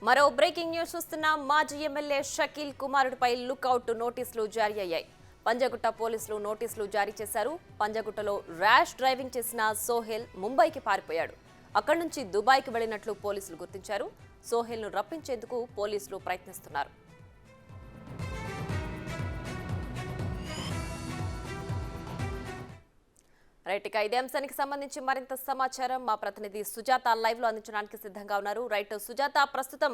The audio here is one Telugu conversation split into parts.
మరో బ్రేకింగ్ న్యూస్ చూస్తున్నాం. మాజీ ఎమ్మెల్యే షకీల్ కుమారుడిపై లుక్అవుట్ నోటీసులు జారీ అయ్యాయి. పంజగుట్ట పోలీసులు నోటీసులు జారీ చేశారు. పంజగుట్టలో ర్యాష్ డ్రైవింగ్ చేసిన సోహెల్ ముంబైకి పారిపోయాడు. అక్కడి నుంచి దుబాయ్కి వెళ్లినట్లు పోలీసులు గుర్తించారు. సోహెల్ను రప్పించేందుకు పోలీసులు ప్రయత్నిస్తున్నారు. రైట్, ఇక ఇదే అంశానికి సంబంధించి మరింత సమాచారం మా ప్రతినిధి సుజాత లైవ్ లో అందించడానికి సిద్ధంగా ఉన్నారు. రైట్ సుజాత, ప్రస్తుతం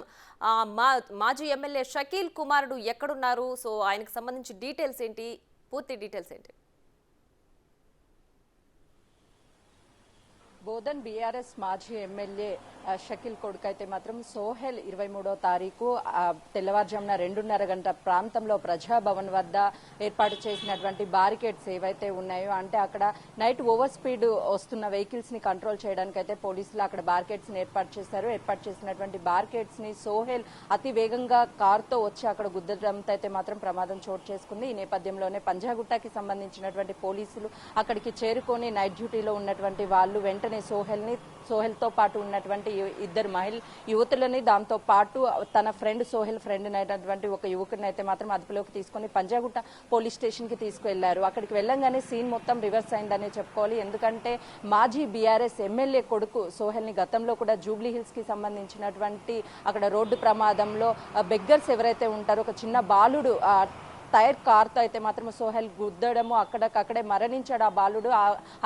మాజీ ఎమ్మెల్యే షకీల్ కుమారుడు ఎక్కడున్నారు? సో ఆయనకు సంబంధించి డీటెయిల్స్ ఏంటి, పూర్తి డీటెయిల్స్ ఏంటి? బోధన్ బీఆర్ఎస్ మాజీ ఎమ్మెల్యే షకీల్ కొడుకు అయితే మాత్రం సోహెల్ 23వ తారీఖు తెల్లవారుజామున 2:30 గంటల ప్రాంతంలో ప్రజాభవన్ వద్ద ఏర్పాటు చేసినటువంటి బారికేడ్స్ ఏవైతే ఉన్నాయో, అంటే అక్కడ నైట్ ఓవర్ స్పీడ్ వస్తున్న వెహికల్స్ ని కంట్రోల్ చేయడానికి అయితే పోలీసులు అక్కడ బారికేడ్స్ ని ఏర్పాటు చేశారు. ఏర్పాటు చేసినటువంటి బారికేడ్స్ ని సోహెల్ అతి వేగంగా కారుతో వచ్చి అక్కడ గుద్దడంతో అయితే మాత్రం ప్రమాదం చోటు చేసుకుంది. ఈ నేపథ్యంలోనే పంజాగుట్టకి సంబంధించినటువంటి పోలీసులు అక్కడికి చేరుకొని నైట్ డ్యూటీలో ఉన్నటువంటి వాళ్ళు వెంటనే సోహెల్తో పాటు ఉన్నటువంటి ఇద్దరు యువతులని, దాంతో పాటు తన సోహెల్ ఫ్రెండ్ అయినటువంటి ఒక యువకుడిని అయితే మాత్రం అదుపులోకి తీసుకుని పంజాగుట్ట పోలీస్ స్టేషన్ కి తీసుకువెళ్లారు. అక్కడికి వెళ్ళంగానే సీన్ మొత్తం రివర్స్ అయిందనే చెప్పుకోవాలి. ఎందుకంటే మాజీ బీఆర్ఎస్ ఎమ్మెల్యే కొడుకు సోహెల్ ని గతంలో కూడా జూబ్లీ హిల్స్ కి సంబంధించినటువంటి అక్కడ రోడ్డు ప్రమాదంలో బెగ్గర్స్ ఎవరైతే ఉంటారో ఒక చిన్న బాలుడు టైర్ కార్తో అయితే మాత్రం సోహెల్ గుద్దడము, అక్కడే మరణించాడు ఆ బాలుడు.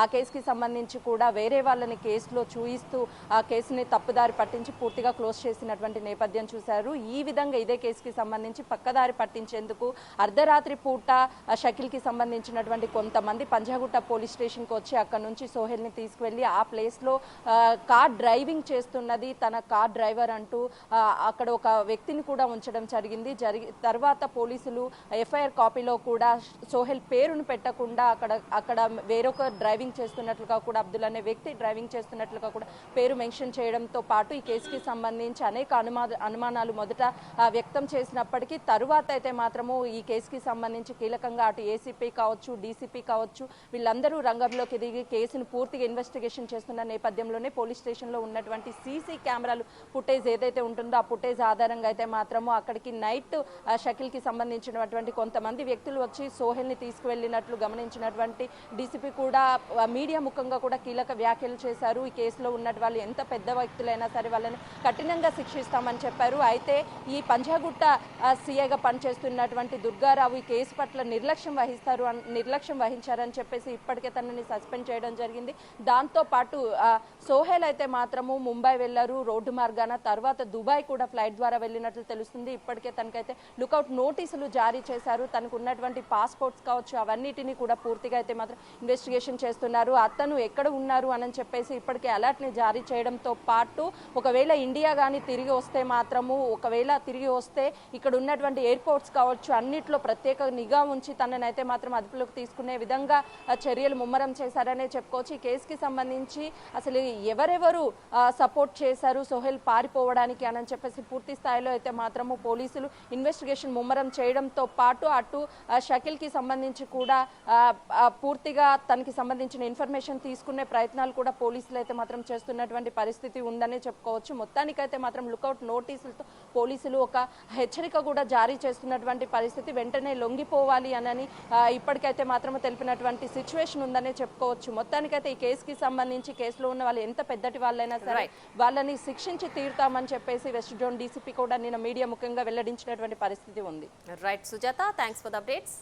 ఆ కేసుకి సంబంధించి కూడా వేరే వాళ్ళని కేసులో చూయిస్తూ ఆ కేసుని తప్పుదారి పట్టించి పూర్తిగా క్లోజ్ చేసినటువంటి నేపథ్యం చూశారు. ఈ విధంగా ఇదే కేసుకి సంబంధించి పక్కదారి పట్టించేందుకు అర్ధరాత్రి పూట షకీల్ కి సంబంధించినటువంటి కొంతమంది పంజాగుట్ట పోలీస్ స్టేషన్ కి వచ్చి అక్కడ నుంచి సోహెల్ ని తీసుకువెళ్లి ఆ ప్లేస్ లో కార్ డ్రైవింగ్ చేస్తున్నది తన కార్ డ్రైవర్ అంటూ అక్కడ ఒక వ్యక్తిని కూడా ఉంచడం జరిగింది. తర్వాత పోలీసులు ఎఫ్ఐఆర్ కాపీలో కూడా సోహెల్ పేరును పెట్టకుండా అక్కడ వేరొక డ్రైవింగ్ చేస్తున్నట్లుగా కూడా, అబ్దుల్ అనే వ్యక్తి డ్రైవింగ్ చేస్తున్నట్లుగా కూడా పేరు మెన్షన్ చేయడంతో పాటు ఈ కేసుకి సంబంధించి అనేక అనుమానాలు మొదట వ్యక్తం చేసినప్పటికీ తరువాత అయితే మాత్రము ఈ కేసుకి సంబంధించి కీలకంగా అటు ఏసీపీ కావచ్చు, డీసీపీ కావచ్చు, వీళ్ళందరూ రంగంలోకి దిగి కేసును పూర్తిగా ఇన్వెస్టిగేషన్ చేస్తున్న నేపథ్యంలోనే పోలీస్ స్టేషన్ లో ఉన్నటువంటి సీసీ కెమెరాలు ఫుటేజ్ ఏదైతే ఉంటుందో ఆ ఫుటేజ్ ఆధారంగా అయితే మాత్రము అక్కడికి నైట్ షకీల్ కి సంబంధించినటువంటి కొంతమంది వ్యక్తులు వచ్చి సోహెల్ ని తీసుకువెళ్లినట్లు గమనించినటువంటి డీసీపీ కూడా మీడియా ముఖంగా కూడా కీలక వ్యాఖ్యలు చేశారు. ఈ కేసులో ఉన్న వాళ్ళు ఎంత పెద్ద వ్యక్తులైనా సరే వాళ్ళని కఠినంగా శిక్షిస్తామని చెప్పారు. అయితే ఈ పంజాగుట్ట సీఐగా పనిచేస్తున్నటువంటి దుర్గారావు ఈ కేసు పట్ల నిర్లక్ష్యం వహించారని చెప్పేసి ఇప్పటికే తనని సస్పెండ్ చేయడం జరిగింది. దాంతో పాటు సోహెల్ అయితే మాత్రము ముంబై వెళ్లారు రోడ్డు మార్గాన, తర్వాత దుబాయ్ కూడా ఫ్లైట్ ద్వారా వెళ్ళినట్లు తెలుస్తుంది. ఇప్పటికే తనకైతే లుకౌట్ నోటీసులు జారీ చేశారు. తనకు ఉన్నటువంటి పాస్పోర్ట్స్ కావచ్చు అవన్నిటిని కూడా పూర్తిగా అయితే మాత్రం ఇన్వెస్టిగేషన్ చేస్తున్నారు. అతను ఎక్కడ ఉన్నారు అని చెప్పేసి ఇప్పటికే అలర్ట్ ని జారీ చేయడంతో పాటు ఒకవేళ ఇండియా కానీ తిరిగి వస్తే మాత్రము, ఒకవేళ తిరిగి వస్తే ఇక్కడ ఉన్నటువంటి ఎయిర్పోర్ట్స్ కావచ్చు అన్నిట్లో ప్రత్యేక నిఘా ఉంచి తననైతే మాత్రం అదుపులోకి తీసుకునే విధంగా చర్యలు ముమ్మరం చేశారనే చెప్పుకోవచ్చు. ఈ కేసుకి సంబంధించి అసలు ఎవరెవరు సపోర్ట్ చేశారు సోహెల్ పారిపోవడానికి అని చెప్పేసి పూర్తి స్థాయిలో అయితే మాత్రము పోలీసులు ఇన్వెస్టిగేషన్ ముమ్మరం చేయడంతో పాటు అటు షకీల్ కి సంబంధించి కూడా పూర్తిగా తనకి సంబంధించిన ఇన్ఫర్మేషన్ తీసుకునే ప్రయత్నాలు కూడా పోలీసులు అయితే మాత్రం చేస్తున్నటువంటి పరిస్థితి ఉందనే చెప్పుకోవచ్చు. మొత్తానికైతే మాత్రం లుకౌట్ నోటీసులతో పోలీసులు ఒక హెచ్చరిక కూడా జారీ చేస్తున్నటువంటి పరిస్థితి, వెంటనే లొంగిపోవాలి అని ఇప్పటికైతే మాత్రం తెలిపినటువంటి సిచ్యువేషన్ ఉందనే చెప్పుకోవచ్చు. మొత్తానికైతే ఈ కేసుకి సంబంధించి కేసులో ఉన్న వాళ్ళు ఎంత పెద్దటి వాళ్ళైనా సరే వాళ్ళని శిక్షించి తీరుతామని చెప్పేసి వెస్ట్ జోన్ డీసీపీ కూడా నిన్న మీడియా ముఖ్యంగా వెల్లడించినటువంటి పరిస్థితి ఉంది. Right Sujatha, thanks for the updates.